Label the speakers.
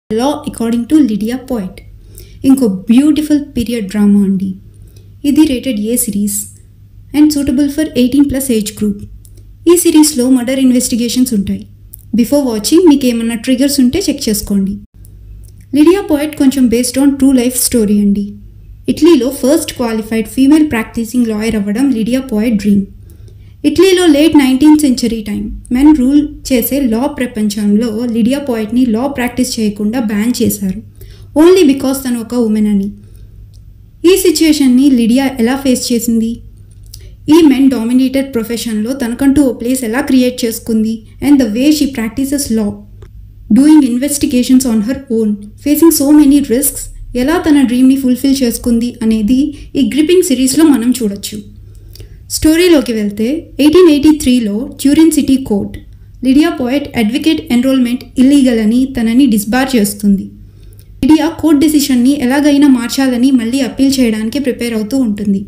Speaker 1: law according to Lydia Poet. ఇంకో beautiful period drama అండి. ఇది rated A series and suitable for 18+ age group. ఈ సిరీస్లో murder investigations ఉంటాయి. బిఫోర్ వాచింగ్ మీకు ఏమన్నా ట్రిగర్స్ ఉంటే చెక్ చేసుకోండి. లిడియా పోయట్ కొంచెం based on true life story అండి. ఇటలీలో first qualified female practising lawyer అవ్వడం లిడియా పోయట్ డ్రీమ్. ఇటలీలో late 19th century time men rule చేసే లా ప్రపంచంలో లిడియా పోయట్ని లా ప్రాక్టీస్ చేయకుండా బ్యాన్ చేశారు, ఓన్లీ బికాస్ తను ఒక ఉమెన్ అని. ఈ సిచ్యుయేషన్ని లిడియా ఎలా ఫేస్ చేసింది, ఈ మెన్ డామినేటెడ్ ప్రొఫెషన్లో తనకంటూ ఓ ప్లేస్ ఎలా క్రియేట్ చేసుకుంది, and the way she practices law, doing investigations on her own, facing so many risks, ఎలా తన డ్రీమ్ని ఫుల్ఫిల్ చేసుకుంది అనేది ఈ గ్రిప్పింగ్ సిరీస్లో మనం చూడొచ్చు. స్టోరీలోకి వెళ్తే 1883లో Turin city court Lydia Poet advocate enrollment illegal అని తనని డిస్బార్ చేస్తుంది. లిడియా కోర్ట్ డెసిషన్ని ఎలాగైనా మార్చాలని మళ్ళీ అప్పీల్ చేయడానికి ప్రిపేర్ అవుతూ ఉంటుంది.